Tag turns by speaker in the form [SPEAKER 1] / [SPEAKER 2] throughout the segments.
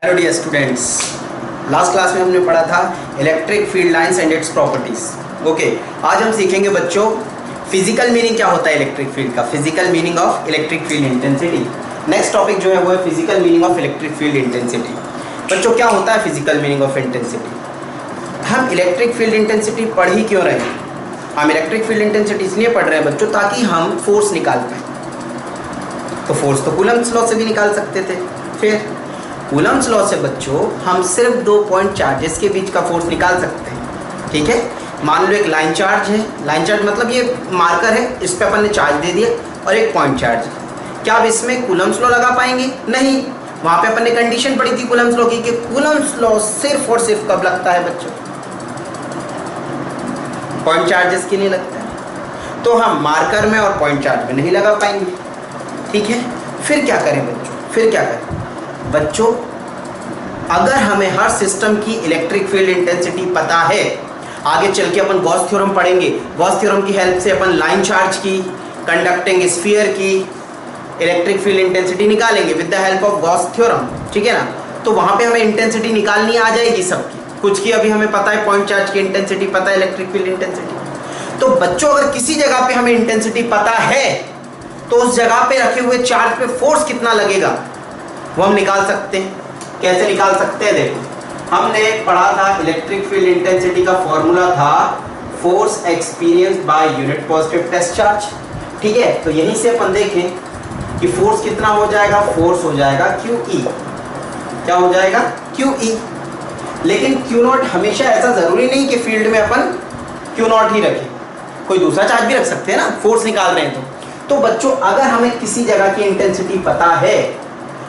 [SPEAKER 1] Hello dear students, last class में हमने पढ़ा था electric field lines and its properties. Okay, आज हम सीखेंगे बच्चों फिजिकल मीनिंग क्या होता है इलेक्ट्रिक फील्ड का, physical meaning of electric field intensity. Next topic जो है वो है physical meaning of electric field intensity. बच्चों क्या होता है फिजिकल मीनिंग ऑफ इंटेंसिटी? हम इलेक्ट्रिक फील्ड इंटेंसिटी पढ़ ही क्यों रहे हैं? हम इलेक्ट्रिक फील्ड इंटेंसिटी इसलिए पढ़ रहे हैं बच्चों ताकि हम फोर्स निकाल पाए। तो फोर्स तो कूलम्ब्स लॉ से भी निकाल सकते थे, फिर कूलम्ब्स लॉ से बच्चों हम सिर्फ 2 पॉइंट चार्जेस के बीच का फोर्स निकाल सकते हैं। ठीक है, मान लो एक लाइन चार्ज है, लाइन चार्ज मतलब ये मार्कर है, इस पे अपन ने चार्ज दे दिया और एक पॉइंट चार्ज है। क्या अब इसमें कूलम्ब्स लॉ लगा पाएंगे? नहीं। वहाँ पे अपन ने कंडीशन पढ़ी थी कूलम्ब्स लॉ की कि कूलम्ब्स लॉ सिर्फ और सिर्फ कब लगता है बच्चों? पॉइंट चार्जेस के लिए लगता है। तो हम मार्कर में और पॉइंट चार्ज में नहीं लगा पाएंगे। ठीक है, फिर क्या करें बच्चों? फिर क्या करें बच्चों? अगर हमें हर सिस्टम की इलेक्ट्रिक फील्ड इंटेंसिटी पता है, आगे चल के अपन गॉस थ्योरम पढ़ेंगे, गॉस थ्योरम की हेल्प से अपन लाइन चार्ज की, कंडक्टिंग स्फीयर की इलेक्ट्रिक फील्ड इंटेंसिटी निकालेंगे with the help of Gauss theorem. ठीक है ना? तो वहां पे हमें इंटेंसिटी निकालनी आ जाएगी सबकी, कुछ की अभी हमें पता है पॉइंट चार्ज की इंटेंसिटी पता है, इलेक्ट्रिक फील्ड इंटेंसिटी। तो बच्चों अगर किसी जगह पे हमें इंटेंसिटी पता है तो उस जगह पे रखे हुए चार्ज पे फोर्स कितना लगेगा वो हम निकाल सकते हैं। कैसे निकाल सकते हैं? देखो, हमने पढ़ा था इलेक्ट्रिक फील्ड इंटेंसिटी का फॉर्मूला था force experienced by unit positive test charge. ठीक है, तो यहीं से अपन देखें कि फोर्स कितना हो जाएगा, फोर्स हो जाएगा QE। क्या हो जाएगा? QE। लेकिन Q0 हमेशा ऐसा जरूरी नहीं कि फील्ड में अपन Q0 ही रखें, कोई दूसरा चार्ज भी रख सकते हैं ना, फोर्स निकाल रहे हैं तो बच्चों अगर हमें किसी जगह की इंटेंसिटी पता है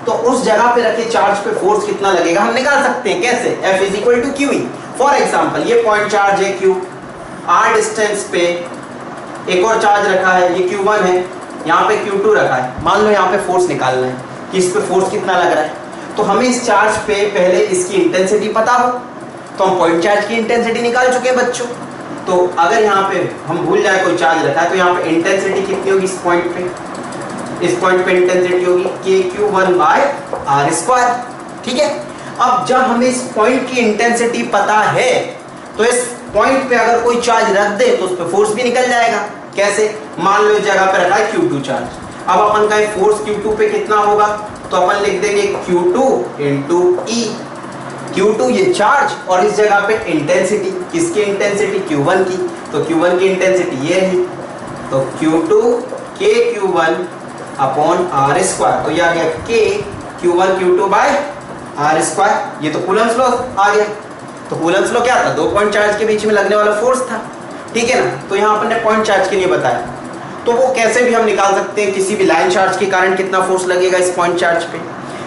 [SPEAKER 1] तो उस जगह पे रखे चार्ज पे फोर्स कितना लगेगा हम निकाल सकते हैं। कैसे? F is equal to QE। For example ये पॉइंट चार्ज है Q, R डिस्टेंस पे एक और चार्ज रखा है, ये Q1 है, यहाँ पे Q2 रखा है। मान लो यहाँ पे फोर्स निकालना है कि इस पे फोर्स कितना लग रहा है, तो हमें इस चार्ज पे पहले इसकी इंटेंसिटी पता हो तो हम पॉइंट चार्ज की इंटेंसिटी निकाल चुके हैं बच्चों। तो अगर यहाँ पे हम भूल जाए कोई चार्ज रखा है तो यहाँ पे इंटेंसिटी कितनी होगी? इस पॉइंट पे इंटेंसिटी होगी KQ1 बाय R स्क्वायर। ठीक है, अब जब हमें इस पॉइंट की इंटेंसिटी पता है तो इस पॉइंट पे अगर कोई चार्ज रख दे तो उस पे फोर्स भी निकल जाएगा। कैसे? मान लो इस जगह पे रखा है Q2 चार्ज, अब अपन का फोर्स Q2 पे कितना होगा तो अपन लिख देंगे Q2 इंटू E। Q2 ये चार्ज और इस जगह पे इंटेंसिटी, किसकी इंटेंसिटी? Q1 की। तो Q1 की इंटेंसिटी ये रही, तो Q2 KQ1 upon R square, तो ये आ गया KQ1 Q2 bye R square. ये तो कूलम्ब्स लॉ आ गया। तो कूलम्ब्स लॉ क्या था? 2 पॉइंट चार्ज के बीच में लगने वाला फोर्स था। ठीक है ना? तो यहाँ अपन ने पॉइंट चार्ज के लिए बताया, तो वो कैसे भी हम निकाल सकते हैं। किसी भी लाइन चार्ज के कारण कितना फोर्स लगेगा इस पॉइंट चार्ज पे,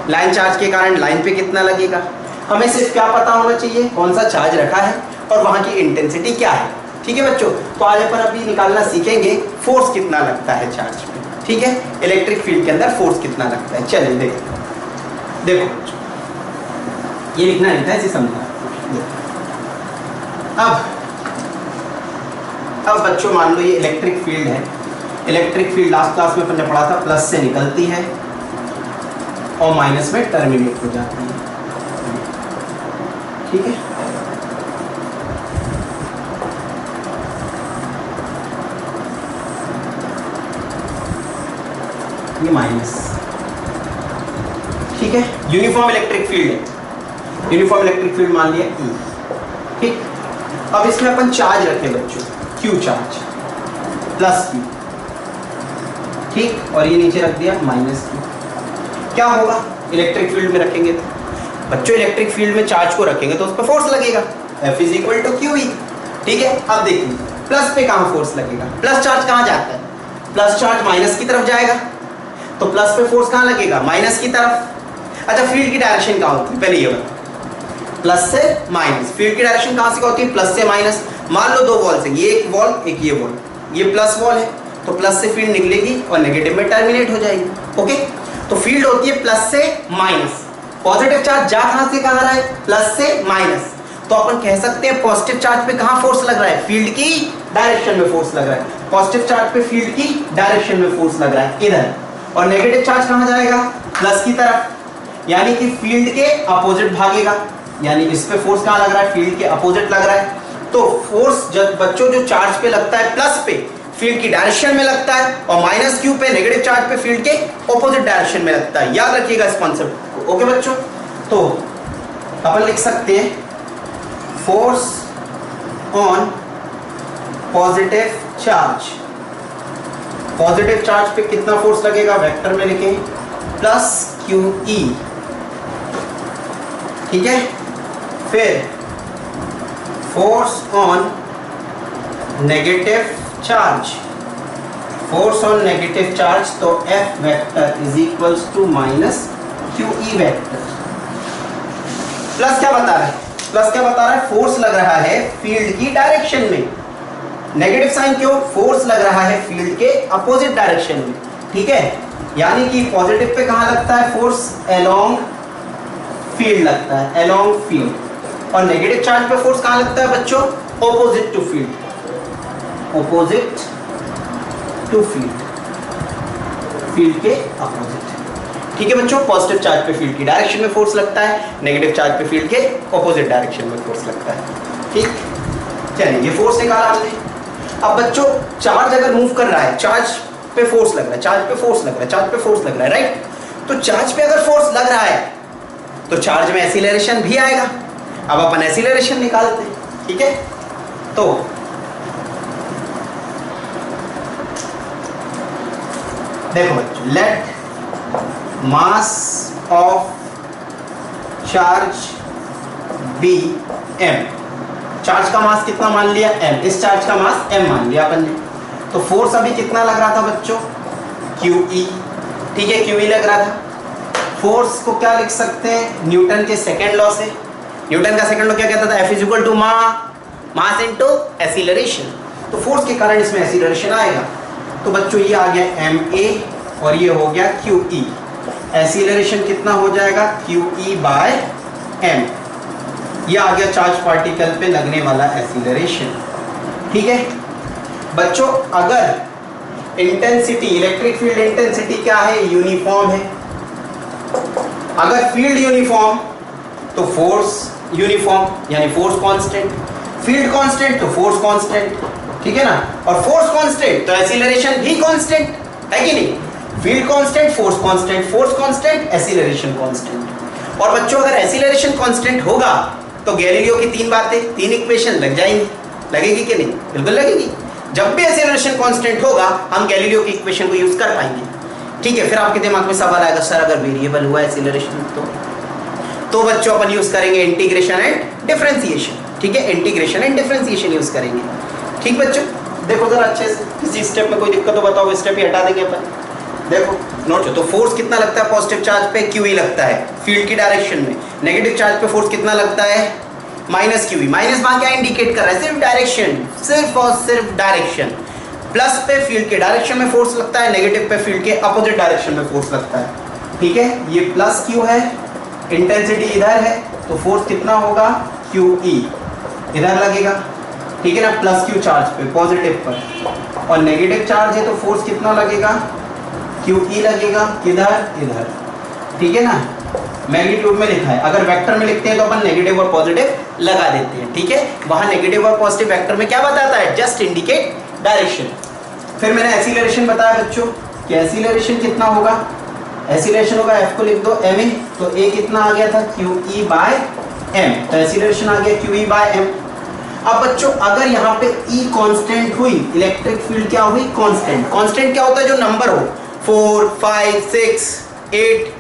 [SPEAKER 1] लाइन चार्ज के कारण लाइन पे कितना लगेगा। हमें सिर्फ क्या पता होना चाहिए? कौन सा चार्ज रखा है और वहां की इंटेंसिटी क्या है। ठीक है बच्चों, तो आज अपन अभी निकालना सीखेंगे फोर्स कितना लगता है चार्ज पे। ठीक है, इलेक्ट्रिक फील्ड के अंदर फोर्स कितना लगता है। चलिए देखो बच्चों, ये लिखना नहीं था, इसे समझना। अब बच्चों मान लो ये इलेक्ट्रिक फील्ड है। इलेक्ट्रिक फील्ड लास्ट क्लास में अपन ने पढ़ा था प्लस से निकलती है और माइनस में टर्मिनेट हो जाती है। ठीक है, ये माइनस। ठीक है, यूनिफॉर्म इलेक्ट्रिक फील्ड है, यूनिफॉर्म इलेक्ट्रिक फील्ड मान लिया E। ठीक, अब इसमें अपन चार्ज रखें बच्चों, Q चार्ज प्लस Q। ठीक, और ये नीचे रख दिया माइनस Q। क्या होगा इलेक्ट्रिक फील्ड में रखेंगे तो बच्चों? इलेक्ट्रिक फील्ड में चार्ज को रखेंगे तो उस पर फोर्स लगेगा, F is equal to QE। ठीक है, अब देखिए प्लस पे कहाँ फोर्स लगेगा? प्लस चार्ज कहाँ जाता है? प्लस चार्ज माइनस की तरफ जाएगा, तो प्लस पे फोर्स कहाँ लगेगा? माइनस की तरफ। अच्छा, फील्ड की डायरेक्शन कहाँ होती है पहले ये बताओ? प्लस से माइनस। फील्ड की डायरेक्शन कहाँ से होती है? प्लस से माइनस। मान लो 2 वॉल्स है, ये एक वॉल एक ये वॉल, ये प्लस वॉल है तो प्लस से फील्ड निकलेगी और नेगेटिव में टर्मिनेट हो जाएगी। ओके, तो फील्ड होती है प्लस से माइनस। पॉजिटिव चार्ज जा कहाँ से कहाँ रहा है? प्लस से माइनस। तो अपन कह सकते हैं पॉजिटिव चार्ज पे कहाँ फोर्स लग रहा है? फील्ड की डायरेक्शन में फोर्स लग रहा है। पॉजिटिव चार्ज पे फील्ड की डायरेक्शन में फोर्स लग रहा है इधर, और नेगेटिव चार्ज कहाँ जाएगा? प्लस की तरफ। यानी कि फील्ड के अपोजिट भागेगा, यानी इस पे फोर्स कहाँ लग रहा है, फील्ड के अपोजिट लग रहा है। तो फोर्स जब बच्चों जो चार्ज पे लगता है प्लस पे फील्ड की डायरेक्शन में लगता है, और माइनस क्यू पे नेगेटिव चार्ज पे फील्ड के ऑपोजिट डायरेक्शन में लगता है। याद रखिएगा इस कॉन्सेप्ट को। ओके बच्चों, तो अपन लिख सकते हैं force on positive charge, positive charge पे कितना फोर्स लगेगा, वेक्टर में लिखें प्लस क्यू ई, ठीक है। फिर force on negative charge, force on negative charge, तो F vector is equals to minus Q e vector. Plus क्या बता रहा है, प्लस क्या बता रहा है, फोर्स लग रहा है फील्ड की डायरेक्शन में। नेगेटिव साइन क्यों, फोर्स लग रहा है फील्ड के अपोजिट डायरेक्शन में, ठीक है। यानी कि पॉजिटिव पे कहां लगता है फोर्स, अलोंग फील्ड लगता है, अलोंग फील्ड। और नेगेटिव चार्ज पे फोर्स कहां लगता है बच्चों, opposite to field, opposite to field, field के अपोजिट, ठीक है बच्चों। पॉजिटिव चार्ज पे फील्ड की डायरेक्शन में फोर्स लगता है, नेगेटिव चार्ज पे फील्ड के ऑपोजिट डायरेक्शन में फोर्स लगता है, ठीक। चलिए ये फोर्स निकाला हमने। अब बच्चों चार्ज अगर मूव कर रहा है, चार्ज पे फोर्स लग रहा है, चार्ज पे फोर्स लग रहा है, चार्ज पे फोर्स लग रहा है, राइट। तो चार्ज पे अगर फोर्स लग रहा है तो चार्ज में एक्सीलरेशन भी आएगा। अब अपन एक्सीलरेशन निकालते हैं, ठीक है। तो देखो बच्चों, let mass of charge be m, charge का मास कितना मान लिया m, इस चार्ज का मास m मान लिया अपन ने। तो फोर्स अभी कितना लग रहा था बच्चों, QE, ठीक है, QE लग रहा था। फोर्स को क्या लिख सकते हैं, न्यूटन के सेकंड लॉ से। न्यूटन का सेकंड लॉ क्या कहता था, F is equal to mass into acceleration. तो फोर्स के कारण इसमें एक्सीलरेशन आएगा। तो बच्चों ये आ गया ma और ये हो गया QE। एक्सीलरेशन कितना हो जाएगा, QE बाय m। ये आ गया चार्ज पार्टिकल पे लगने वाला एक्सीलरेशन, ठीक है बच्चों। अगर इंटेंसिटी, इलेक्ट्रिक फील्ड इंटेंसिटी क्या है, यूनिफॉर्म है। अगर फील्ड यूनिफॉर्म तो फोर्स यूनिफॉर्म, यानी फोर्स कांस्टेंट। फील्ड कांस्टेंट तो फोर्स कांस्टेंट, ठीक है ना। और फोर्स कांस्टेंट तो एक्सीलरेशन भी कांस्टेंट है कि नहीं। Field constant, force constant, force constant, acceleration constant. और बच्चों अगर एक्सीलरेशन कांस्टेंट होगा तो गैलीलियो की तीन बातें, तीन इक्वेशन लग जाएंगी। लगेगी कि नहीं, बिल्कुल लगेगी। जब भी एक्सीलरेशन कांस्टेंट होगा हम गैलीलियो की इक्वेशन को यूज कर पाएंगे, ठीक है। फिर आपके दिमाग में सवाल आएगा, सर अगर वेरिएबल हुआ एक्सीलरेशन तो बच्चों अपन यूज करेंगे इंटीग्रेशन एंड डिफरेंशिएशन, ठीक है। इंटीग्रेशन एंड डिफरेंशिएशन यूज करेंगे, ठीक बच्चों। देखो जरा अच्छे से, किसी स्टेप में कोई दिक्कत हो बताओ, स्टेप ही हटा देंगे अपन। देखो नोट, तो फोर्स कितना लगता है पॉजिटिव चार्ज पे, QE लगता है फील्ड की डायरेक्शन में। नेगेटिव चार्ज पे फोर्स कितना लगता है, माइनस QE। माइनस वहां क्या इंडिकेट कर रहा है, सिर्फ डायरेक्शन, सिर्फ और सिर्फ डायरेक्शन। प्लस पे फील्ड के डायरेक्शन में फोर्स लगता है, नेगेटिव पे फील्ड के अपोजिट डायरेक्शन में फोर्स लगता है, ठीक है। ये प्लस Q है, इंटेंसिटी इधर है, तो फोर्स कितना होगा, QE इधर लगेगा, ठीक है ना, प्लस Q चार्ज पे पॉजिटिव पर। और नेगेटिव चार्ज है तो फोर्स कितना लगेगा, QE लगेगा, किधर, इधर, ठीक है ना। मैग्नीट्यूड में लिखा है, अगर वेक्टर में लिखते हैं तो अपन नेगेटिव और पॉजिटिव लगा देते हैं, ठीक है। वहां नेगेटिव और पॉजिटिव वेक्टर में क्या बताता है, जस्ट इंडिकेट डायरेक्शन। फिर मैंने एक्सीलरेशन बताया बच्चों कि एक्सीलरेशन कितना होगा, एक्सीलरेशन होगा F को लिख दो ma, तो a कितना आ गया था, QE बाय m। तो एक्सीलरेशन आ गया QE बाय m। अब बच्चों अगर यहाँ पे E कांस्टेंट हुई, इलेक्ट्रिक फील्ड क्या हुई, कांस्टेंट। कांस्टेंट क्या होता है, जो नंबर हो, 4, 5, 6, 8,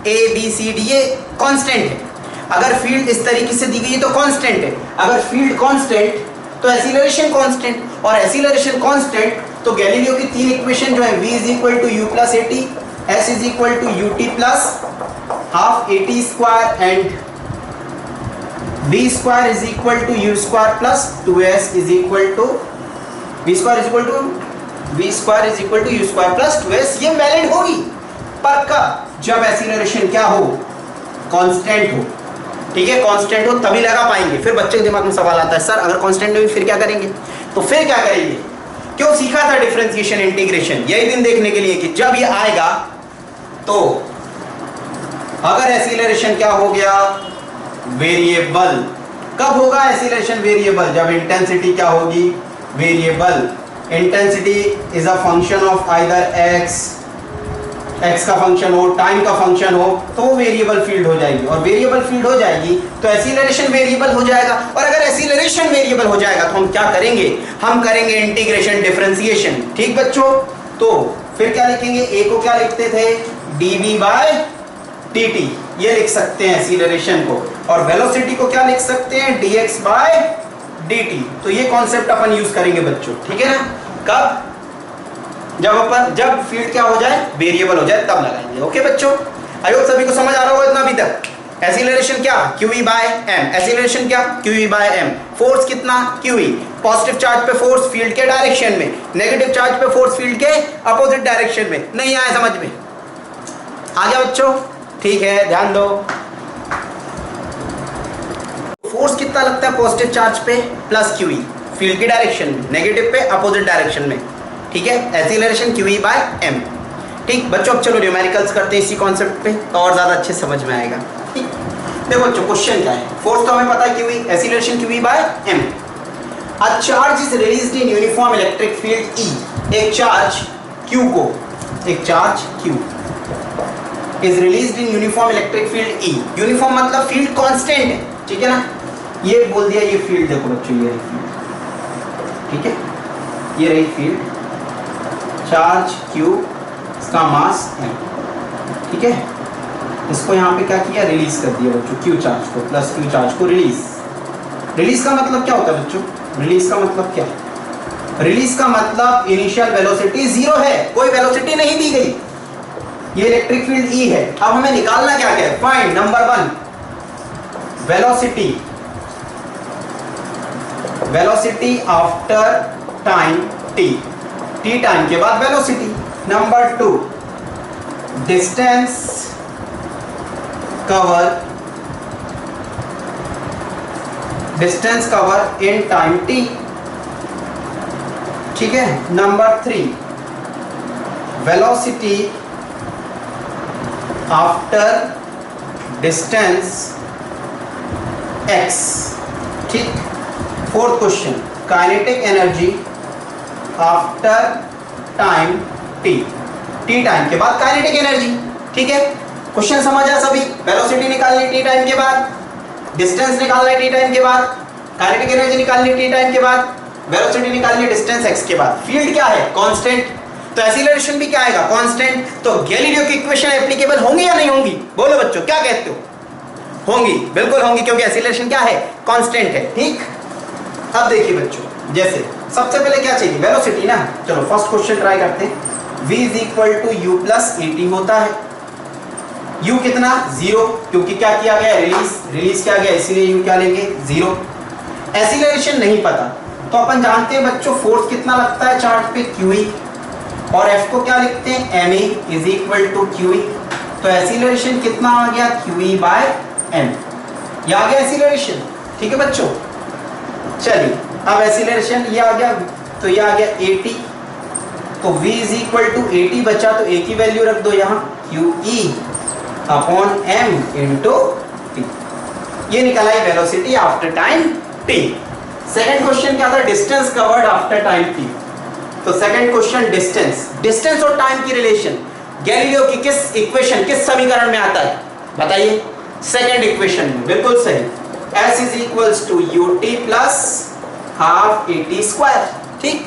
[SPEAKER 1] A B C D ये कांस्टेंट है। अगर फील्ड इस तरीके से दी गई है तो कांस्टेंट है। अगर फील्ड कांस्टेंट तो एक्सीलरेशन कांस्टेंट, और एक्सीलरेशन कांस्टेंट तो गैलीलियो की तीन इक्वेशन जो है, v is equal to u plus at, s is equal to ut plus half at square and v square is equal to u square plus 2s is equal to v square is equal to u square plus 2s। ये valid होगी पर कब, जब acceleration क्या हो, constant हो, ठीक है। कांस्टेंट हो तभी लगा पाएंगे। फिर बच्चे के दिमाग में सवाल आता है, सर अगर कांस्टेंट नहीं फिर क्या करेंगे। तो फिर क्या करेंगे, क्यों सीखा था डिफरेंशिएशन इंटीग्रेशन, यही दिन देखने के लिए कि जब ये आएगा तो अगर एक्सीलरेशन क्या हो गया, वेरिएबल। कब होगा एक्सीलरेशन वेरिएबल, जब इंटेंसिटी क्या होगी, variable. Intensity is a function of either x का फंक्शन हो, टाइम का फंक्शन हो, तो वो वेरिएबल फील्ड हो जाएगी। और वेरिएबल फील्ड हो जाएगी तो एक्सीलरेशन वेरिएबल हो जाएगा। और अगर एक्सीलरेशन वेरिएबल हो जाएगा तो हम क्या करेंगे, हम करेंगे इंटीग्रेशन डिफरेंशिएशन। ठीक बच्चों, तो फिर क्या लिखेंगे, ए को क्या लिखते थे, dv बाय dt, ये लिख सकते हैं एक्सीलरेशन को। और वेलोसिटी को क्या लिख सकते हैं, dx बाय dt। तो ये कॉन्सेप्ट अपन यूज करेंगे बच्चों, ठीक है ना। कब, जब फील्ड क्या हो जाए, वेरिएबल हो जाए, तब लगाएंगे। ओके बच्चों, आई होप सभी को समझ आ रहा होगा इतना अभी तक। एक्सीलरेशन क्या, QE बाय m। एक्सीलरेशन क्या, QE बाय m। फोर्स कितना, QE। पॉजिटिव चार्ज पे फोर्स फील्ड के डायरेक्शन में, नेगेटिव चार्ज पे फोर्स फील्ड के अपोजिट डायरेक्शन में। नहीं आया समझ में, आ गया बच्चों, ठीक है, ध्यान दो। फोर्स कितना लगता है पॉजिटिव चार्ज पे, प्लस QE फील्ड की डायरेक्शन में, नेगेटिव पे अपोजिट डायरेक्शन में, ठीक है। Acceleration QE by m। ठीक बच्चों, अब चलो न्यूमेरिकल्स करते हैं इसी कॉन्सेप्ट पे, तो और ज्यादा अच्छे समझ में आएगा। ठीक, देखो बच्चों क्वेश्चन क्या है, फोर्स तो हमें पता है QE, acceleration QE by m। A charge is released in uniform electric field E। एक चार्ज Q को, एक charge Q is released in uniform electric field E। Uniform मतलब फील्ड कांस्टेंट है, ठीक है ना। ये बोल दिया, ये फील्ड देखो बच्चों, ये रही फील्ड, ठीक है, ये रही फील्ड, चार्ज Q, इसका मास M, ठीक है। इसको यहाँ पे क्या किया, रिलीज कर दिया बच्चों, Q चार्ज को, प्लस Q चार्ज को रिलीज। रिलीज का मतलब क्या होता है बच्चों, रिलीज का मतलब क्या है, रिलीज का मतलब इनिशियल वेलोसिटी 0 है, कोई वेलोसिटी नहीं दी गई, ये इलेक्ट्रिक फील्ड E है। अब हमें निकालना क्या है, find number 1 velocity, velocity after time t, t time के बाद velocity. Number 2 distance cover, distance cover in time t, ठीक है। Number 3 velocity after distance x, ठीक। Fourth question kinetic energy after time t, t time के बाद kinetic energy, ठीक है। Question समझ आया सभी, वेलोसिटी निकालनी t टाइम के बाद, डिस्टेंस निकालना है t टाइम के बाद, काइनेटिक एनर्जी निकालनी t टाइम के बाद, वेलोसिटी निकालनी है डिस्टेंस x के बाद। फील्ड क्या है, कांस्टेंट, तो एक्सीलरेशन भी क्या आएगा, कांस्टेंट। तो गैलीलियो की इक्वेशन एप्लीकेबल होंगी या नहीं होंगी, बोलो बच्चों क्या कहते हो, होंगी, बिल्कुल होंगी, क्योंकि एक्सीलरेशन क्या है, कांस्टेंट है, ठीक। अब देखिए बच्चों, जैसे सबसे पहले क्या चाहिए, वेलोसिटी ना। चलो फर्स्ट क्वेश्चन ट्राई करते हैं। v is equal to u plus at होता है। u कितना, 0, क्योंकि क्या किया गया, रिलीज किया गया, इसीलिए u क्या लेंगे, 0। एक्सीलरेशन नहीं पता, तो अपन जानते हैं बच्चों फोर्स कितना लगता है चार्ज पे, QE, और f को क्या लिखते हैं, ma is equal to QE। तो एक्सीलरेशन कितना आ गया, QE बाय m, ये आ गया एक्सीलरेशन, ठीक है बच्चों। चलिए अब एक्सीलरेशन ये आ गया, तो ये आ गया at, तो v is equal to at बचा, तो a की वैल्यू रख दो यहाँ, QE upon m into t। ये निकला है velocity after time t। Second question क्या था, distance covered after time t। तो सेकंड क्वेश्चन डिस्टेंस और टाइम की रिलेशन गैलीलियो की किस इक्वेशन, किस समीकरण में आता है, बताइए। सेकंड इक्वेशन में, बिल्कुल सही, s is equals to ut plus half at square, ठीक।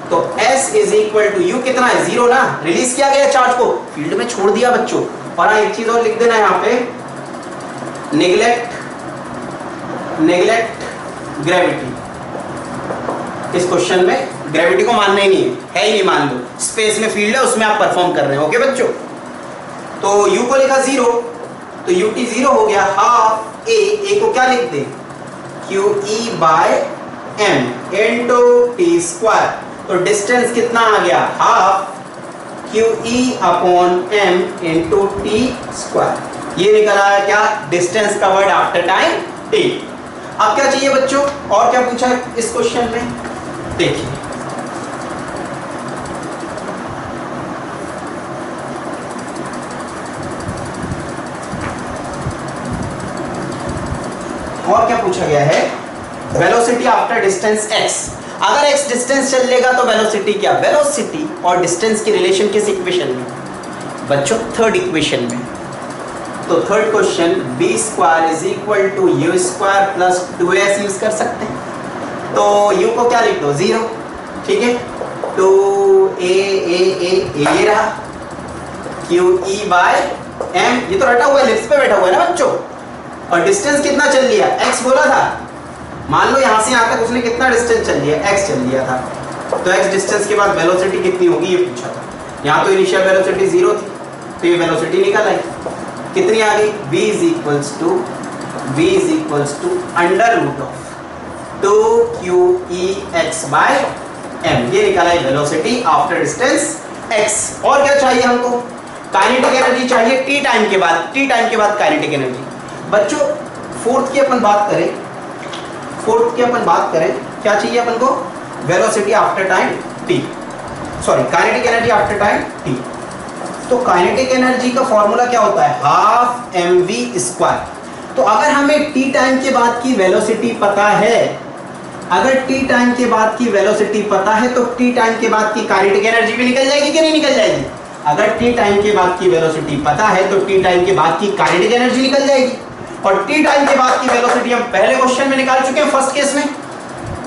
[SPEAKER 1] तो s is equal to u कितना है, 0 ना, रिलीज किया गया चार्ज को, फील्ड में छोड़ दिया बच्चों। और एक चीज और लिख देना यहाँ पे, नेग्लेक्ट ग्रेविटी। इस क्वेश्चन में ग्रेविटी को मानना ही नहीं है ही नहीं, मान लो स्पेस में फील्ड है, उसमें आप परफॉर्म कर रहे हो, ओके बच्चों। तो u को लिखा 0, तो ut 0 हो गया, हाफ a को क्या लिख दे, QE by m into t square. तो डिस्टेंस कितना आ गया, half QE upon m into t square. ये निकल आया क्या, distance covered after time t। अब क्या चाहिए बच्चों, और क्या पूछा है इस क्वेश्चन में, देखिए। और क्या पूछा गया है, वेलोसिटी आफ्टर डिस्टेंस x। अगर x डिस्टेंस चल लेगा तो वेलोसिटी क्या, वेलोसिटी और डिस्टेंस की रिलेशन किस इक्वेशन में बच्चों, थर्ड इक्वेशन में। तो third question b square is equal to u square plus 2s use कर सकते हैं। तो u को क्या लिख दो, 0, ठीक है। तो a रहा, QE बाय m, ये तो रटा हुआ है, लिप्स पे बैठा हुआ है ना बच्चों। और डिस्टेंस कितना चल लिया, x बोला था, मान लो यहाँ से यहाँ तक उसने कितना डिस्टेंस चल लिया, x चल लिया था। तो x डिस्टेंस के बाद वेलोसिटी कितनी होगी ये पूछा था। यहाँ तो इनिशियल वेलोसिटी 0 थी, तो ये वेलोसिटी निकल आई, कितनी आ गई, v is equals to under root of 2qEx by m, ये निकला है वेलोसिटी आफ्टर डिस्टेंस x। और क्या चाहिए हमको, काइनेटिक एनर्जी चाहिए t टाइम के बाद काइनेटिक एनर्जी। बच्चों फोर्थ की अपन बात करें, क्या चाहिए अपन को, velocity after time t, sorry kinetic energy after time t। तो काइनेटिक एनर्जी का फॉर्मूला क्या होता है, हाफ mv स्क्वायर। तो अगर हमें t टाइम के बाद की वेलोसिटी पता है, अगर t टाइम के बाद की वेलोसिटी पता है तो t टाइम के बाद की काइनेटिक एनर्जी भी निकल जाएगी कि नहीं निकल जाएगी। अगर t टाइम के बाद की वेलोसिटी पता है तो t टाइम के बाद की काइनेटिक एनर्जी निकल जाएगी। और t टाइम के बाद की वेलोसिटी हम पहले क्वेश्चन में निकाल चुके हैं फर्स्ट केस में।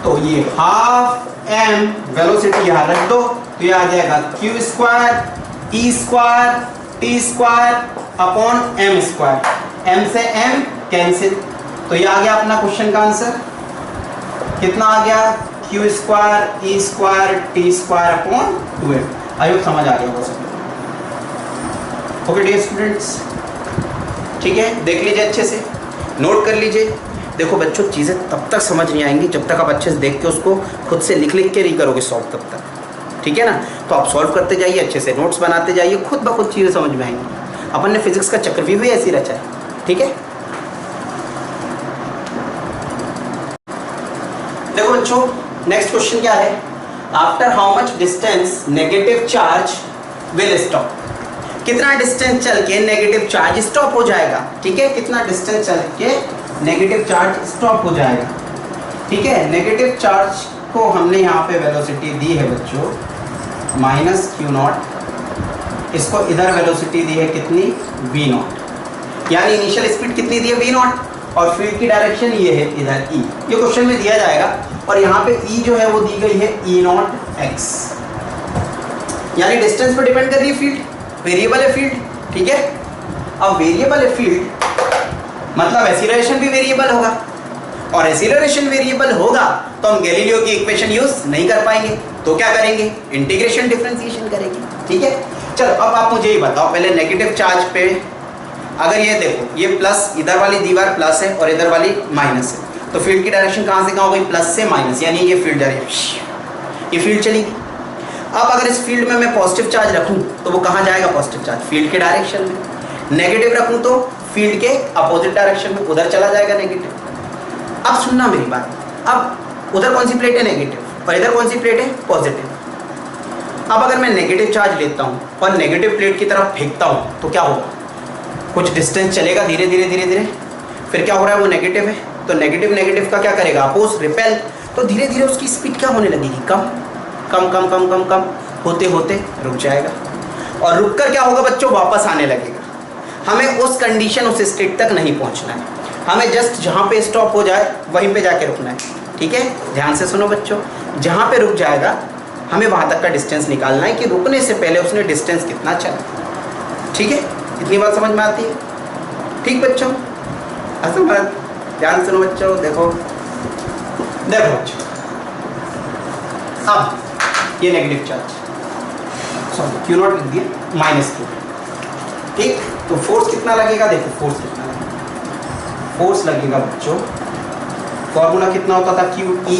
[SPEAKER 1] तो ये हाफ m वेलोसिटी यहाँ रख दो, तो ये आ जाएगा q square e square t square upon m square, m से m कैंसिल। तो ये आ गया अपना क्वेश्चन का आंसर, कितना आ गया, q square e square t square upon 2m। I hope समझ आ गया वो सब। ओके डियर स्टूडेंट्स, ठीक है, देख लीजिए अच्छे से, नोट कर लीजिए। देखो बच्चों चीज़ें तब तक समझ नहीं आएंगी जब तक आप अच्छे से देख के उसको खुद से लिख के नहीं करोगे सॉल्व तब तक, ठीक है ना। तो आप सॉल्व करते जाइए, अच्छे से नोट्स बनाते जाइए, खुद ब खुद चीज़ें समझ में आएंगी। अपन ने फिजिक्स का चक्रव्यूह भी ऐसी रचा है, ठीक है। देखो बच्चों नेक्स्ट क्वेश्चन क्या है, after how much distance negative charge will stop. कितना डिस्टेंस चल के नेगेटिव चार्ज स्टॉप हो जाएगा, ठीक है, कितना डिस्टेंस चल के नेगेटिव चार्ज स्टॉप हो जाएगा, ठीक है। नेगेटिव चार्ज को हमने यहाँ पे वेलोसिटी दी है बच्चों माइनस q0, इसको इधर वेलोसिटी दी है कितनी, v0, यानी इनिशियल स्पीड कितनी दी है v0, और फील्ड की डायरेक्शन ये है इधर e, ये क्वेश्चन में दिया जाएगा। और यहाँ पे e जो है वो दी गई है e0x, यानी डिस्टेंस पर डिपेंड कर रही है फील्ड, वेरिएबल है फील्ड, ठीक है। अब वेरिएबल है फील्ड मतलब एक्सीलरेशन भी वेरिएबल होगा, और एक्सीलरेशन वेरिएबल होगा तो हम गैलीलियो की इक्वेशन यूज नहीं कर पाएंगे, तो क्या करेंगे, इंटीग्रेशन डिफरेंशिएशन करेंगे, ठीक है। चलो अब आप मुझे ये बताओ, पहले नेगेटिव चार्ज पे अगर ये देखो, ये प्लस, इधर वाली दीवार प्लस है और इधर वाली माइनस है, तो फील्ड की डायरेक्शन कहाँ से कहाँ हो गई, प्लस से माइनस, यानी ये फील्ड डायरेक्शन, ये फील्ड चलेगी। अब अगर इस फील्ड में मैं पॉजिटिव चार्ज रखूँ तो वो कहाँ जाएगा, पॉजिटिव चार्ज फील्ड के डायरेक्शन में। नेगेटिव रखूँ तो फील्ड के अपोजिट डायरेक्शन में, उधर चला जाएगा नेगेटिव। अब सुनना मेरी बात, अब उधर कौन सी प्लेट है, नेगेटिव, और इधर कौन सी प्लेट है, पॉजिटिव। अब अगर मैं नेगेटिव चार्ज लेता हूँ और नेगेटिव प्लेट की तरफ फेंकता हूँ तो क्या होगा, कुछ डिस्टेंस चलेगा धीरे धीरे धीरे धीरे, फिर क्या हो रहा है, वो नेगेटिव है, तो नेगेटिव नेगेटिव का क्या करेगा, अपोज, रिपेल, तो धीरे धीरे उसकी स्पीड क्या होने लगेगी, कम कम कम कम कम कम होते होते रुक जाएगा, और रुक कर क्या होगा बच्चों, वापस आने लगेगा। हमें उस कंडीशन, उस स्टेट तक नहीं पहुंचना है, हमें जस्ट जहाँ पे स्टॉप हो जाए वहीं पे जाके रुकना है, ठीक है। ध्यान से सुनो बच्चों, जहाँ पे रुक जाएगा हमें वहाँ तक का डिस्टेंस निकालना है कि रुकने से पहले उसने डिस्टेंस कितना चला, ठीक है। इतनी बात समझ में आती है, ठीक बच्चों, असम ध्यान सुनो बच्चों। देखो देखो बच्चों, अब ये नेगेटिव चार्ज, सॉरी q0 लिख दिया, माइनस q, ठीक। तो फोर्स कितना लगेगा, देखो फोर्स कितना लगेगा, फोर्स लगेगा बच्चों, फॉर्मूला कितना होता था, QE,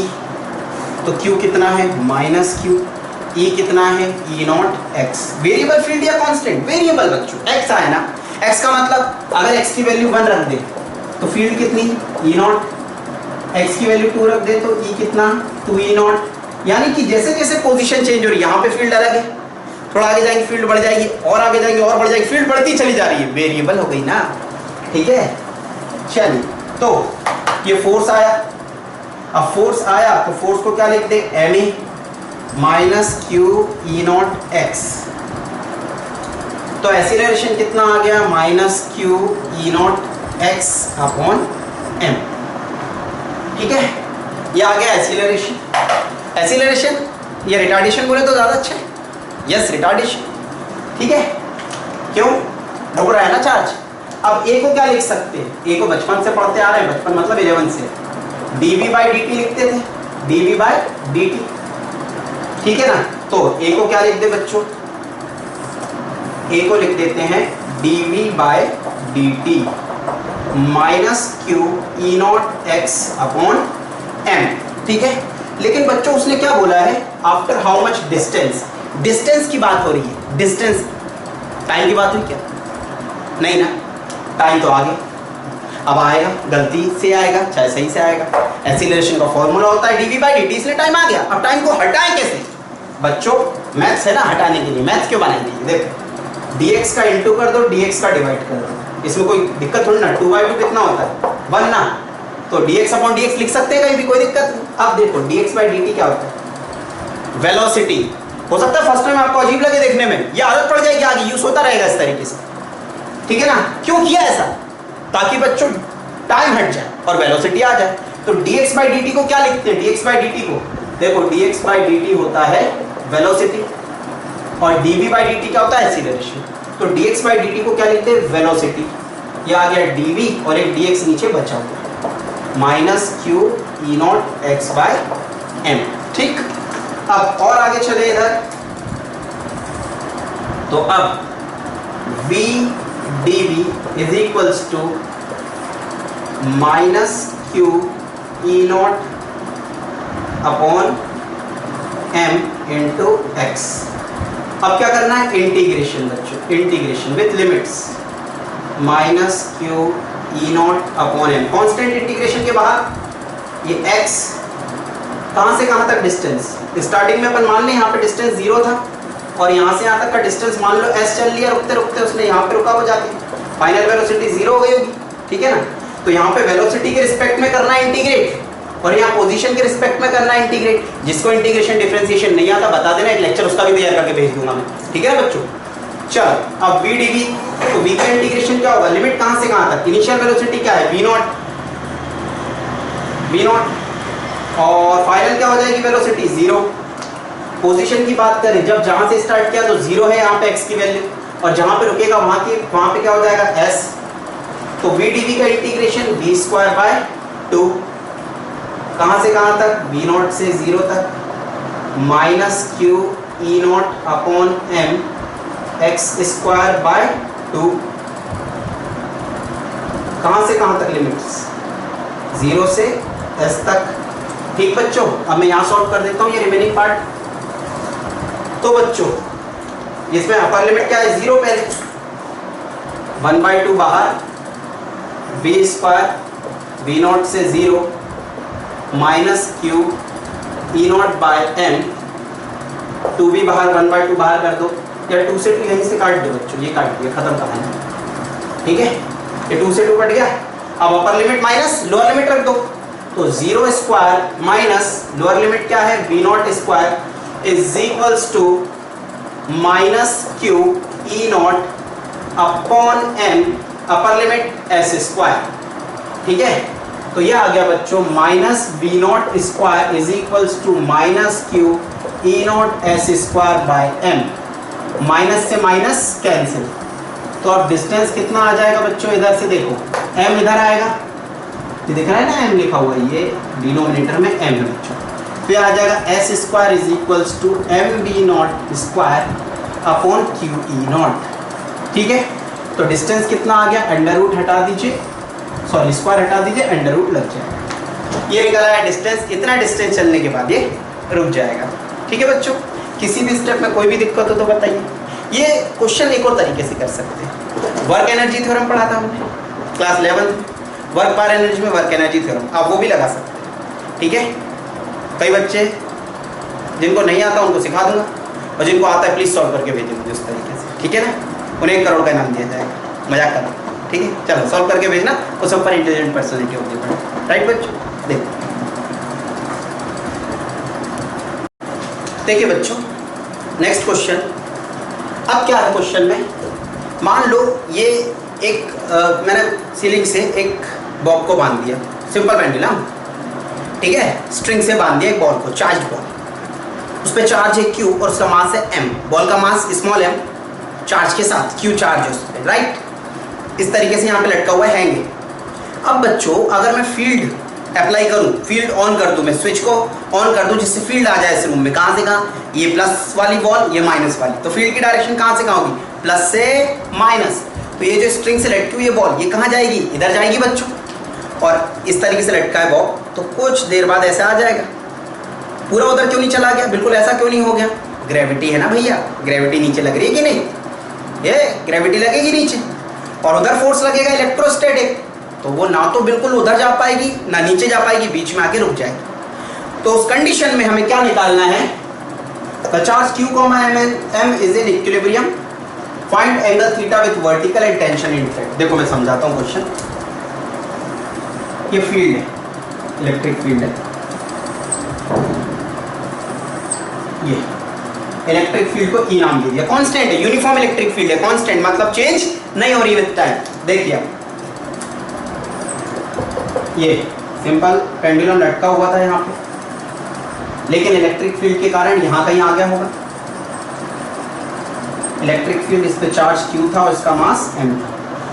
[SPEAKER 1] तो Q कितना है, माइनस Q, E कितना है, E0x। वेरिएबल फील्ड या कांस्टेंट, वेरिएबल बच्चों, x आया ना, x का मतलब अगर x की वैल्यू 1 रख दे तो फील्ड कितनी, E0, x की वैल्यू 2 रख दे तो E कितना, 2E0, यानी कि जैसे जैसे पोजीशन चेंज हो रही है, यहाँ पे फील्ड अलग है, थोड़ा आगे जाएंगे फील्ड बढ़ जाएगी, और आगे जाएंगे और बढ़ जाएगी, फील्ड बढ़ती चली जा रही है, वेरिएबल हो गई ना, ठीक है। चलिए तो ये फोर्स आया, अब फोर्स आया तो फोर्स को क्या लिख दे, ma minus Q E naught X. तो एक्सीलरेशन कितना आ गया, minus Q E naught X upon M. ठीक है, ये आ गया एक्सीलरेशन। एक्सीलरेशन या रिटार्डेशन बोले तो ज़्यादा अच्छा है, यस रिटार्डेशन। ठीक है, क्यों, रुक रहा है ना चार्ज। अब ए को क्या लिख सकते हैं, ए को बचपन से पढ़ते आ रहे हैं, बचपन मतलब 11 से, dv बाई dt लिखते थे, dv बाई dt। ठीक है ना, तो ए को क्या लिख दे बच्चों, ए को लिख देते हैं dv by dt minus Q E naught X upon M. ठीक है, लेकिन बच्चों उसने क्या बोला है, after how much distance, distance की बात हो रही है, डिस्टेंस, टाइम की बात हुई क्या, नहीं ना, टाइम तो आगे अब आएगा, गलती से आएगा चाहे सही से आएगा। एक्सीलरेशन का फॉर्मूला होता है dv बाई dt, इसलिए टाइम आ गया। अब टाइम को हटाएं कैसे बच्चों, मैथ्स है ना, हटाने के लिए मैथ्स क्यों बनाएंगे, देखो dx का इंटू कर दो, dx का डिवाइड कर दो, इसमें कोई दिक्कत थोड़ी ना, 2/2 कितना होता है 1 ना, तो dx अपॉन dx लिख सकते हैं कहीं भी, कोई दिक्कत नहीं। अब देखो dx बाई dt क्या होता है, वेलोसिटी। हो सकता है फर्स्ट टाइम आपको अजीब लगे देखने में, ये आदत पड़ जाएगी, आगे यूज होता रहेगा इस तरीके से। ठीक है ना, क्यों किया ऐसा, ताकि बच्चों टाइम हट जाए और वेलोसिटी आ जाए। तो dx बाई dt को क्या लिखते हैं, dx बाई dt को देखो, dx बाई dt होता है वेलोसिटी और dv बाई dt क्या होता है, एक्सीलरेशन। तो dx बाई dt को क्या लिखते हैं, वेलोसिटी, ये आ गया dv और एक dx नीचे बचा हुआ, minus Q E naught X by M. ठीक, अब और आगे चले इधर, तो अब v dv is equals to minus Q E naught upon M into X. अब क्या करना है, इंटीग्रेशन बच्चों, integration with limits, minus Q E naught upon M, constant integration के बाहर ये x कहाँ से कहाँ तक डिस्टेंस, स्टार्टिंग में अपन मान लें यहाँ पे डिस्टेंस 0 था और यहाँ से यहाँ तक का डिस्टेंस मान लो s चल लिया, रुकते रुकते उसने यहाँ पे रुका हो जाके, फाइनल वेलोसिटी 0 हो गई होगी। ठीक है ना, तो यहाँ पे वेलोसिटी के रिस्पेक्ट में करना है इंटीग्रेट और यहाँ पोजीशन के रिस्पेक्ट में करना है इंटीग्रेट। जिसको इंटीग्रेशन डिफरेंशिएशन नहीं आता बता देना, एक लेक्चर उसका भी तैयार करके भेज दूंगा मैं। ठीक है ना बच्चों, चलो अब v dv, तो v का इंटीग्रेशन क्या होगा, लिमिट कहाँ से कहाँ तक, इनिशियल वेलोसिटी क्या है v नॉट और फाइनल क्या हो जाएगी वेलोसिटी 0। पोजीशन की बात करें, जब जहां से स्टार्ट किया तो 0 है यहाँ पे x की वैल्यू और जहां पे रुकेगा वहां पे क्या हो जाएगा s। तो v dv का इंटीग्रेशन v स्क्वायर बाय 2, कहां से कहां तक, v नॉट से 0 तक, minus Q E naught upon M X square by 2, कहां से कहां तक लिमिट्स, 0 से s तक। ठीक बच्चों, अब मैं यहाँ सॉल्व कर देता हूँ ये रिमेनिंग पार्ट। तो बच्चों इसमें अपर लिमिट क्या है, 0 पहले, 1/2 बाहर, v स्क्वायर v नॉट से 0 minus Q E naught by M, 2v बाहर 1/2 बाहर कर दो, या 2 से 2 यहीं से काट दो बच्चों, ये काट दिया, खत्म कहानी। ठीक है, ये 2 से 2 कट गया। अब upper limit minus lower limit रख दो, तो 0 स्क्वायर माइनस लोअर लिमिट क्या है, v naught square is equals to minus Q E naught upon M, upper limit s square. ठीक है, तो ये आ गया बच्चों minus v naught square is equals to minus Q E naught s square by m, minus से minus cancel. तो अब डिस्टेंस कितना आ जाएगा बच्चों, इधर से देखो m इधर आएगा, ये दिख रहा है ना m लिखा हुआ है, ये डिनोमिनेटर में m है बच्चों, फिर आ जाएगा s square is equals to M v naught square upon Q E naught. ठीक है, तो डिस्टेंस कितना आ गया, अंडर रूट हटा दीजिए, सॉरी स्क्वायर हटा दीजिए, अंडर रूट लग जाएगा, ये निकल आया डिस्टेंस। इतना डिस्टेंस चलने के बाद ये रुक जाएगा। ठीक है बच्चों, किसी भी स्टेप में कोई भी दिक्कत हो तो बताइए। ये क्वेश्चन एक और तरीके से कर सकते हैं, वर्क एनर्जी थ्योरम पढ़ा था हमने क्लास 11 में, वर्क बार एनर्जी में वर्क एनर्जी थ्योरम, आप वो भी लगा सकते हैं। ठीक है, कई बच्चे जिनको नहीं आता उनको सिखा दूंगा और जिनको आता है प्लीज़ सॉल्व करके भेजें मुझे उस तरीके से। ठीक है ना, उन्हें 1 करोड़ का इनाम दिया जाएगा, मजाक कर रहा हूँ। ठीक है, चलो सॉल्व करके भेजना, उस ऊपर इंटेलिजेंट पर्सनैलिटी होगी, राइट बच्चों। देखिए बच्चों नेक्स्ट क्वेश्चन। अब क्या है क्वेश्चन में, मान लो ये एक मैंने सीलिंग से एक बॉब को बांध दिया, सिंपल पेंडुलम, ठीक है, स्ट्रिंग से बांध दिया एक बॉल को, चार्ज बॉल, उस पर चार्ज है Q और उसका मास है m, बॉल का मास स्मॉल m, चार्ज के साथ Q चार्ज है उस पर, राइट। इस तरीके से यहाँ पे लटका हुआ है, हैंग है। अब बच्चों अगर मैं फील्ड अप्लाई करूँ, फील्ड ऑन कर दूँ, मैं स्विच को ऑन कर दूँ जिससे फील्ड आ जाए इस रूम में, कहाँ से कहाँ, ये प्लस वाली बॉल, ये माइनस वाली, तो फील्ड की डायरेक्शन कहाँ से कहाँ होगी, प्लस से माइनस। तो ये जो स्ट्रिंग से लटकी हुई है बॉल, ये कहाँ जाएगी, इधर जाएगी बच्चों, और इस तरीके से लटका है बॉल, तो कुछ देर बाद ऐसे आ जाएगा। पूरा उधर क्यों नहीं चला गया, बिल्कुल ऐसा क्यों नहीं हो गया, ग्रेविटी है ना भैया, ग्रेविटी नीचे लग रही है कि नहीं, ये ग्रेविटी लगेगी नीचे, और उधर फोर्स लगेगा इलेक्ट्रोस्टैटिक, तो वो ना तो बिल्कुल उधर जा पाएगी ना नीचे जा पाएगी, बीच में आके रुक जाएगी। तो उस कंडीशन में हमें क्या निकालना है, the charge Q, m is in equilibrium, find angle theta with vertical and tension in thread। देखो मैं समझाता हूँ क्वेश्चन। ये फील्ड है, इलेक्ट्रिक फील्ड है, ये इलेक्ट्रिक फील्ड को E नाम दे दिया, कांस्टेंट है, यूनिफॉर्म इलेक्ट्रिक फील्ड है, कांस्टेंट मतलब चेंज नहीं हो रही विद टाइम। देखिए ये सिंपल पेंडुलम लटका हुआ था यहाँ पे, लेकिन इलेक्ट्रिक फील्ड के कारण यहाँ कहीं आ गया होगा, इलेक्ट्रिक फील्ड, इस पे चार्ज Q था और इसका मास m था,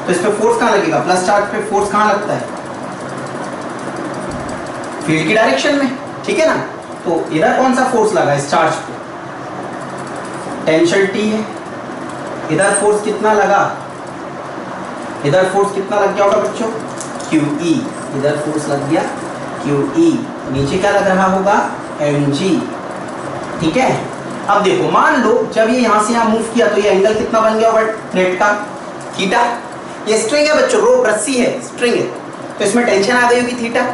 [SPEAKER 1] तो इस पे फोर्स कहाँ लगेगा, प्लस चार्ज पे फोर्स कहाँ लगता है, फील्ड की डायरेक्शन में, ठीक है ना। तो इधर कौन सा फोर्स लगा इस चार्ज पे, टेंशन T है, इधर फोर्स कितना लगा, इधर फोर्स कितना लग गया होगा बच्चों, QE, इधर फोर्स लग गया QE, नीचे क्या लग रहा होगा, mg, ठीक है। अब देखो मान लो जब ये यहाँ से यहाँ मूव किया तो ये एंगल कितना बन गया होगा थ्रेड का, थीटा। ये स्ट्रिंग है बच्चों, रोप रस्सी है, स्ट्रिंग है, तो इसमें टेंशन आ गई होगी थीटा,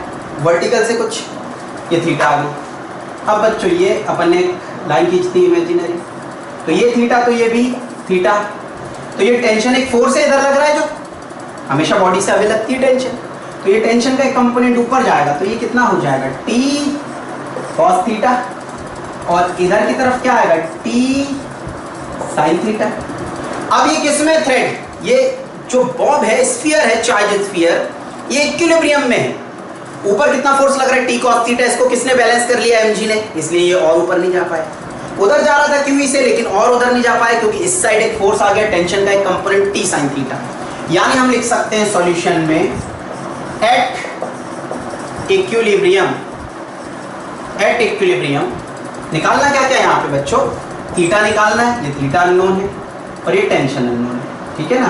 [SPEAKER 1] वर्टिकल से कुछ, ये थीटा आ गई। अब बच्चों ये अपन ने लाइन खींच दी इमेजिनरी, तो ये थीटा तो ये भी थीटा, तो ये टेंशन एक फोर्स है इधर लग रहा है जो हमेशा बॉडी से अवे लगती है टेंशन, तो ये टेंशन का एक कंपोनेंट ऊपर जाएगा, तो ये कितना हो जाएगा T cos थीटा, और इधर की तरफ क्या आएगा T sin थीटा। अब ये किसमें थ्रेड, ये जो बॉब है, स्फीयर है, चार्ज स्फीयर, ये इक्विलिब्रियम में है, ऊपर कितना फोर्स लग रहा है T cos थीटा, इसको किसने बैलेंस कर लिया, mg ने, इसलिए ये और ऊपर नहीं जा पाया, उधर जा रहा था QE से, लेकिन और उधर नहीं जा पाया क्योंकि इस साइड एक फोर्स आ गया, टेंशन का एक कंपोनेंट T sin थीटा। यानी हम लिख सकते हैं सॉल्यूशन में एट इक्विलिब्रियम निकालना क्या क्या है यहाँ पे बच्चों, थीटा निकालना है, ये थीटा अननोन है और ये टेंशन अननोन है, ठीक है ना,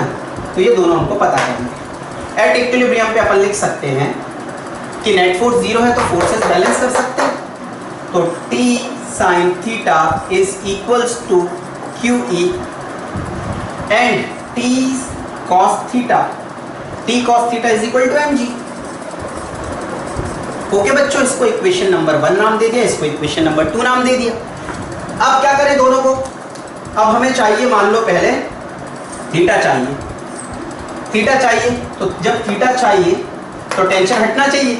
[SPEAKER 1] तो ये दोनों हमको पता करना है। एट इक्विलिब्रियम पे अपन लिख सकते हैं कि नेट फोर्स 0 है तो फोर्सेस बैलेंस कर सकते हैं, तो T sin theta is equals to QE and T cos theta is equal to mg। Okay बच्चों, इसको इक्वेशन नंबर 1 नाम दे दिया, इसको इक्वेशन नंबर 2 नाम दे दिया। अब क्या करें दोनों को, अब हमें चाहिए, मान लो पहले थीटा चाहिए, तो जब थीटा चाहिए तो टेंशन हटना चाहिए,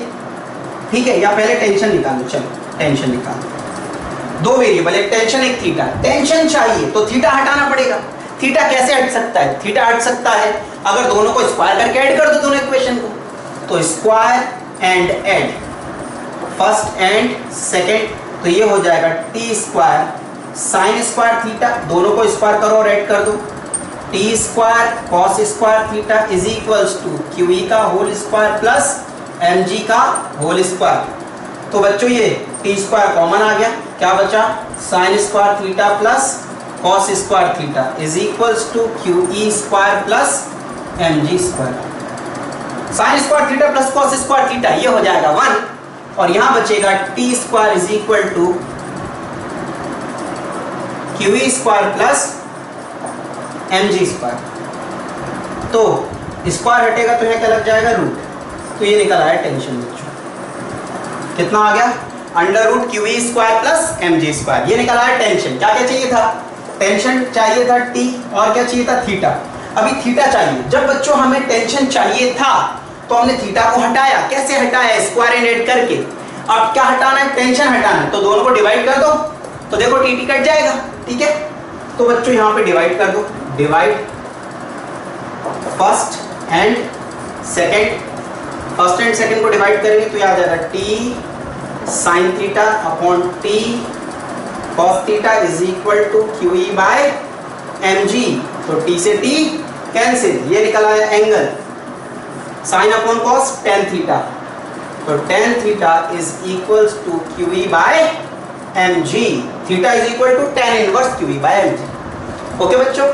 [SPEAKER 1] ठीक है, या पहले टेंशन निकालो, चलो टेंशन निकालो, दो वेरिएबल, एक टेंशन एक थीटा, टेंशन चाहिए तो थीटा हटाना पड़ेगा। थीटा कैसे हट सकता है, थीटा हट सकता है अगर दोनों को स्क्वायर करके ऐड कर दो दोनों इक्वेशन को, तो square and add, first and second, तो ये हो जाएगा T square sine square theta, दोनों को स्क्वायर करो और ऐड कर दो, T square cos square theta is equals to QE का होल स्क्वायर प्लस mg का होल स्क्वायर। तो बच्चों ये T स्क्वायर कॉमन आ गया, क्या बचा, sine square theta plus cos square theta is equals to QE square plus mg square. Sine square theta plus cos square theta ये हो जाएगा 1 और यहां बचेगा T square is equal to QE square plus mg square. तो square हटेगा तो यहाँ क्या लग जाएगा, रूट, तो ये निकल आया टेंशन बच्चों, कितना आ गया, under root QE square plus mg square, ये निकल आया टेंशन। क्या क्या चाहिए था, टेंशन चाहिए था T और क्या चाहिए था थीटा। अभी थीटा चाहिए। जब बच्चों हमें टेंशन चाहिए था तो हमने थीटा को हटाया। कैसे हटाया? स्क्वायर एंड ऐड करके। अब क्या हटाना है? टेंशन हटाना है। तो दोनों को डिवाइड कर दो, तो देखो टी कट जाएगा। ठीक है, तो बच्चों यहाँ पे डिवाइड कर दो। Divide first and second, first and second को डिवाइड करेंगे तो याद आ जाएगा T sine theta upon T cos theta is equal to Q E by M G. तो टी से टी कैंसिल, ये निकल आया angle sine upon cos tan theta. तो tan theta is equals to Q E by M G. Theta is equal to tan inverse Q E by M G. Okay बच्चों,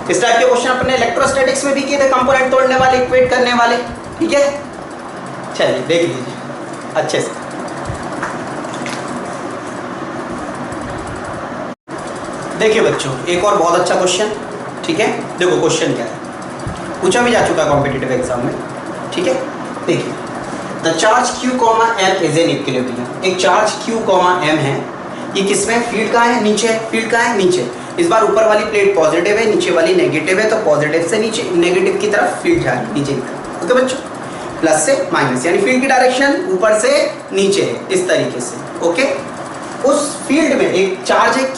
[SPEAKER 1] इस type के question अपने electrostatics में भी किए थे, component तोड़ने वाले, इक्वेट करने वाले। ठीक है, चलिए देख लीजिए अच्छे से। देखिए बच्चों, एक और बहुत अच्छा क्वेश्चन। ठीक है, देखो क्वेश्चन क्या है, पूछा भी जा चुका है कॉम्पिटिटिव एग्जाम में। ठीक है, देखिए the charge q, m is an equilibrium. एक चार्ज q, m है, ये किसमें? फील्ड का है, नीचे। फील्ड का है, नीचे। इस बार ऊपर वाली प्लेट पॉजिटिव है, नीचे वाली नेगेटिव है, तो पॉजिटिव से नीचे नेगेटिव की तरफ फील्ड जा रही है, नीचे की तरफ। ओके बच्चों, प्लस से माइनस, यानी फील्ड की डायरेक्शन ऊपर से नीचे है, इस तरीके से। ओके, उस फील्ड में एक चार्ज है q,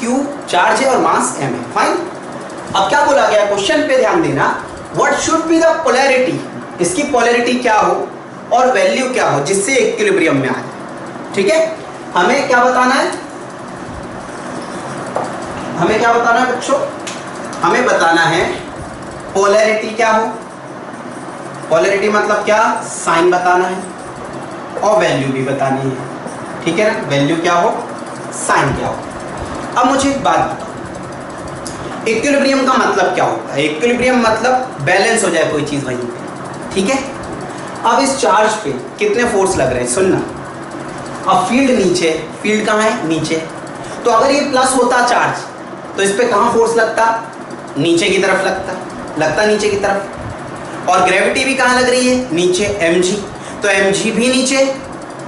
[SPEAKER 1] चार्ज है और मास m है। फाइन। अब क्या बोला गया क्वेश्चन पे ध्यान देना, what should be the polarity, इसकी पोलैरिटी क्या हो और वैल्यू क्या हो जिससे इक्विलिब्रियम में आए। ठीक है, हमें क्या बताना है? हमें क्या बताना है बच्चों? हमें बताना है पोलैरिटी क्या हो। पोलैरिटी मतलब क्या? साइन बताना है और वैल्यू भी बतानी है। ठीक है ना, वैल्यू क्या हो, साइन क्या हो। अब मुझे एक बात बताओ, इक्विलिब्रियम का मतलब क्या होता है? इक्विलिब्रियम मतलब बैलेंस हो जाए कोई चीज वहीं पे। ठीक है, अब इस चार्ज पे कितने फोर्स लग रहे हैं, सुनना। अब फील्ड नीचे, फील्ड कहाँ है? नीचे। तो अगर ये प्लस होता चार्ज तो इस पे कहाँ फोर्स लगता? नीचे की तरफ लगता नीचे की तरफ। और ग्रेविटी भी कहाँ लग रही है? नीचे, mg। तो mg भी नीचे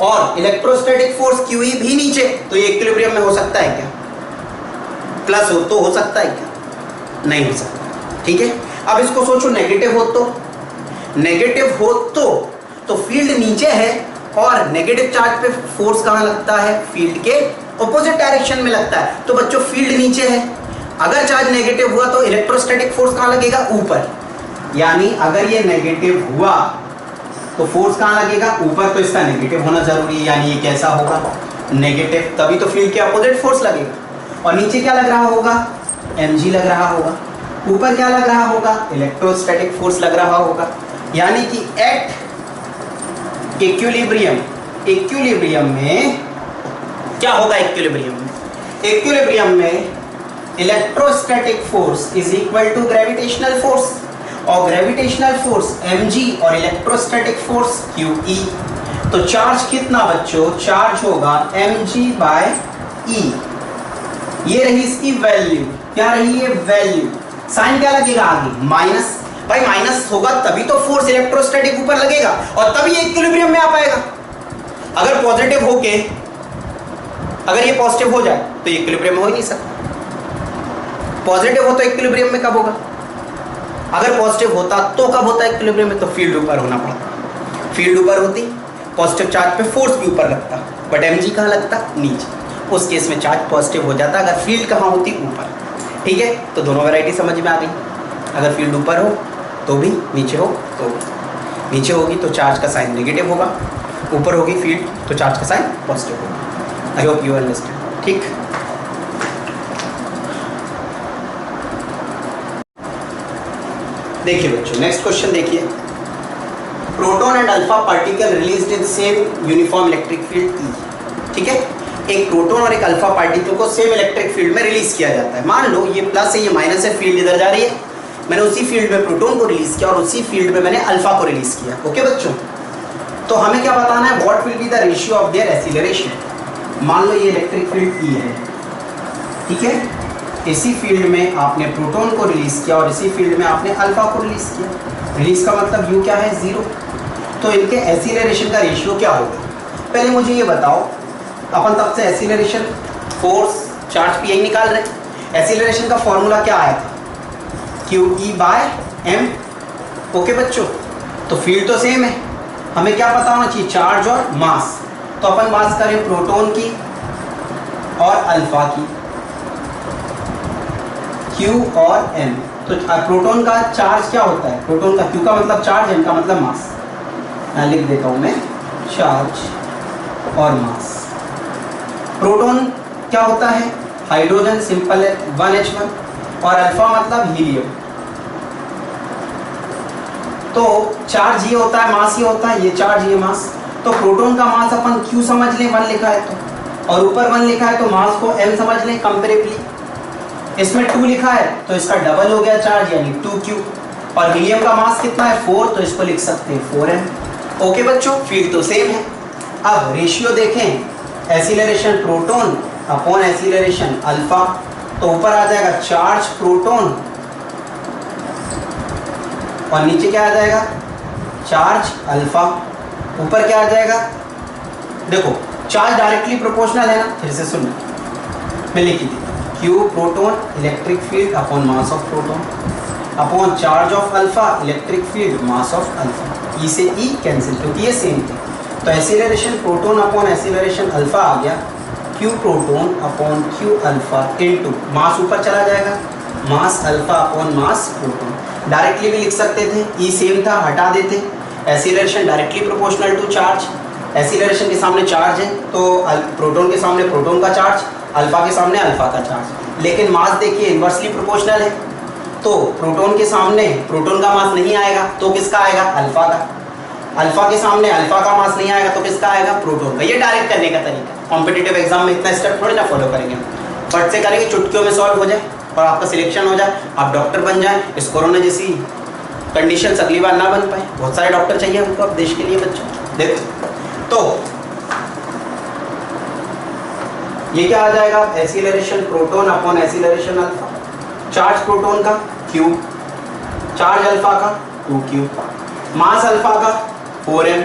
[SPEAKER 1] और इलेक्ट्रोस्टैटिक फोर्स QE भी नीचे। तो ये इक्विलिब्रियम में हो सकता है क्या? प्लस हो तो हो सकता है क्या? नहीं हो सकता। ठीक है, अब इसको सोचो नेगेटिव हो तो, नेगेटिव हो तो फील्ड नीचे है और नेगेटिव चार्ज पे फोर्स कहाँ लगता है? फील्ड के ऑपोजिट डायरेक्शन में लगता है। तो बच्चों फील्ड नीचे है, अगर चार्ज नेगेटिव हुआ तो इलेक्ट्रोस्टैटिक फोर्स कहाँ लगेगा? ऊपर। यानी अगर ये नेगेटिव हुआ तो फोर्स कहाँ लगेगा? ऊपर। तो इसका नेगेटिव होना जरूरी है, यानी ये कैसा होगा? नेगेटिव। तभी तो फील्ड के अपोजिट फोर्स लगेगा। और नीचे क्या लग रहा होगा? mg लग रहा होगा। ऊपर क्या लग रहा होगा? इलेक्ट्रोस्टैटिक फोर्स लग रहा होगा। यानी कि एट इक्विलिब्रियम में क्या होगा? इक्विलिब्रियम में electrostatic force is equal to gravitational force, और ग्रेविटेशनल फोर्स mg और इलेक्ट्रोस्टैटिक फोर्स QE। तो चार्ज कितना बच्चों? चार्ज होगा mg बाय E। ये रही इसकी वैल्यू। क्या रही है? वैल्यू। साइन क्या लगेगा आगे? माइनस। भाई माइनस होगा तभी तो फोर्स इलेक्ट्रोस्टैटिक ऊपर लगेगा और तभी ये इक्विलिब्रियम में आ पाएगा। अगर पॉजिटिव होके, अगर ये पॉजिटिव हो जाए तो ये इक्विलिब्रियम में हो ही नहीं सकता। पॉजिटिव हो तो इक्विलिब्रियम में कब होगा? अगर पॉजिटिव होता तो कब होता है इक्विलिब्रियम में? तो फील्ड ऊपर होना पड़ता। फील्ड ऊपर होती, पॉजिटिव चार्ज पे फोर्स भी ऊपर लगता, बट mg कहाँ लगता? नीचे। उस केस में चार्ज पॉजिटिव हो जाता अगर फील्ड कहाँ होती? ऊपर। ठीक है, तो दोनों वैरायटी समझ में आ गई। अगर फील्ड ऊपर हो तो भी, नीचे हो तो भी। नीचे होगी तो चार्ज का साइन नेगेटिव होगा, ऊपर होगी फील्ड तो चार्ज का साइन पॉजिटिव होगा। I hope you understand. ठीक, देखिए बच्चों नेक्स्ट क्वेश्चन देखिए। Proton and alpha particle released in same uniform electric field E। ठीक है, एक प्रोटॉन और एक अल्फा पार्टिकल को सेम इलेक्ट्रिक फील्ड में रिलीज किया जाता है। मान लो ये प्लस है, ये माइनस है, फील्ड इधर जा रही है। मैंने उसी फील्ड में प्रोटॉन को रिलीज किया और उसी फील्ड में मैंने अल्फा को रिलीज किया। ओके बच्चों, तो हमें क्या बताना है? What will be the ratio of their acceleration. मान लो ये इलेक्ट्रिक फील्ड E है। ठीक है, इसी फील्ड में आपने प्रोटॉन को रिलीज किया और इसी फील्ड में आपने अल्फा को रिलीज किया। रिलीज का मतलब U क्या है? 0। तो इनके एक्सीलरेशन का रेशियो क्या होगा? पहले मुझे ये बताओ, अपन तब से एक्सीलरेशन, फोर्स, चार्ज पे यही निकाल रहे हैं। एक्सीलरेशन का फॉर्मूला क्या आया था? Q E by M. Okay बच्चों, तो फील्ड तो सेम है, हमें क्या पता होना चाहिए, चार्ज और मास। तो अपन बात करें प्रोटॉन की और अल्फा की, क्यू और एम। तो प्रोटॉन का चार्ज क्या होता है, प्रोटॉन का क्यू का मतलब चार्ज, एम का मतलब मास। मैं लिख देता हूं मैं, चार्ज और मास। प्रोटॉन क्या होता है, हाइड्रोजन, सिंपल है 1H1, और अल्फा मतलब हीलियम। तो चार्ज ये होता है, मास ये होता है, ये चार्ज ये मास। तो प्रोटॉन का मास अपन क्यू समझ लें, 1 लिखा है तो, और ऊपर 1 लिखा है तो मास को m समझ लें कंपेरेबली। इसमें 2 लिखा है तो इसका डबल हो गया चार्ज, यानी 2Q। और हीलियम का मास कितना है, 4, तो इसको लिख सकते हैं 4m। ओके बच्चों, फील्ड तो सेम है। अब रेशियो देखें, acceleration proton upon acceleration alpha. तो ऊपर आ जाएगा चार्ज प्रोटॉन और नीचे क्या आ जाएगा, चार्ज अल्फा। ऊपर क्या आ जाएगा, देखो चार्ज डायरेक्टली प्रोपोर्शनल है ना, फिर से सुनो, मैं लिख दी, Q proton electric field upon mass of proton upon charge of alpha electric field mass of alpha. E से ई कैंसिल, क्योंकि ये सेम थे। तो acceleration proton upon acceleration alpha आ गया, Q proton upon Q alpha into mass ऊपर चला जाएगा, mass alpha upon mass proton. Directly भी लिख सकते थे, ई सेम था, हटा देते। Acceleration directly proportional to charge, acceleration के सामने चार्ज है तो प्रोटॉन के सामने प्रोटॉन का चार्ज, अल्फा के सामने अल्फा का चार्ज। लेकिन मास देखिए इन्वर्सली प्रोपोर्शनल है, तो प्रोटॉन के सामने प्रोटॉन का मास नहीं आएगा तो किसका आएगा, अल्फा का। अल्फा के सामने अल्फा का मास नहीं आएगा तो किसका आएगा, प्रोटॉन का। ये डायरेक्ट करने का तरीका, कॉम्पिटिटिव एग्जाम में इतना स्टेप थोड़ी ना फॉलो करेंगे, फट से करेंगे, चुटकियों में सॉल्व हो जाए और आपका सिलेक्शन हो जाए, आप डॉक्टर बन जाए। इस कोरोना जैसी कंडीशन अगली बार ना बन पाए, बहुत सारे डॉक्टर चाहिए हमको अब देश के लिए बच्चों। देखो तो ये क्या आ जाएगा, acceleration proton upon acceleration alpha. Charge proton का Q, चार्ज अल्फा का 2Q, मास अल्फा का 4m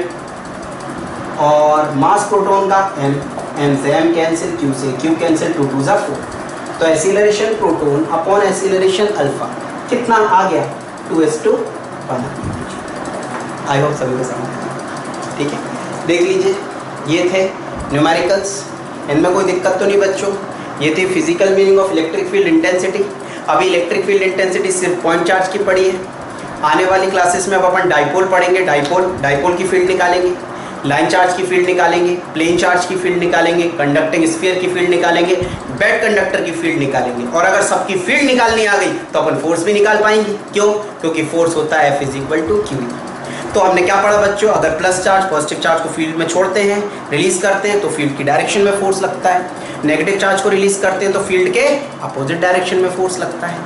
[SPEAKER 1] और मास प्रोटॉन का m। m से m कैंसिल, Q से Q कैंसिल, 2 2 जा 4। तो acceleration proton upon acceleration alpha कितना आ गया, 2:1। आई होप सभी को समझ आया, ठीक है। देख लीजिए, ये थे न्यूमेरिकल्स, इनमें कोई दिक्कत तो नहीं बच्चों। ये थी physical meaning of electric field intensity. अभी इलेक्ट्रिक फील्ड इंटेंसिटी सिर्फ पॉइंट चार्ज की पड़ी है। आने वाली क्लासेस में अब अपन डाइपोल पढ़ेंगे, डाइपोल की फील्ड निकालेंगे, लाइन चार्ज की फील्ड निकालेंगे, प्लेन चार्ज की फील्ड निकालेंगे, कंडक्टिंग स्फीयर की फील्ड निकालेंगे, बेड कंडक्टर की फील्ड निकालेंगे। और अगर सबकी फील्ड निकालनी आ गई तो अपन फोर्स भी निकाल पाएंगे। क्यों, क्योंकि फोर्स होता है F = QE। तो हमने क्या पढ़ा बच्चों, अगर प्लस चार्ज पॉजिटिव चार्ज को फील्ड में छोड़ते हैं, रिलीज करते हैं, तो फील्ड की डायरेक्शन में फोर्स लगता है। नेगेटिव चार्ज को रिलीज करते हैं तो फील्ड के अपोजिट डायरेक्शन में फोर्स लगता है।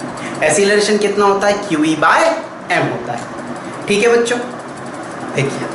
[SPEAKER 1] एसिलरेशन कितना होता है, QE/m होता है। ठीक है बच्चों, देखिए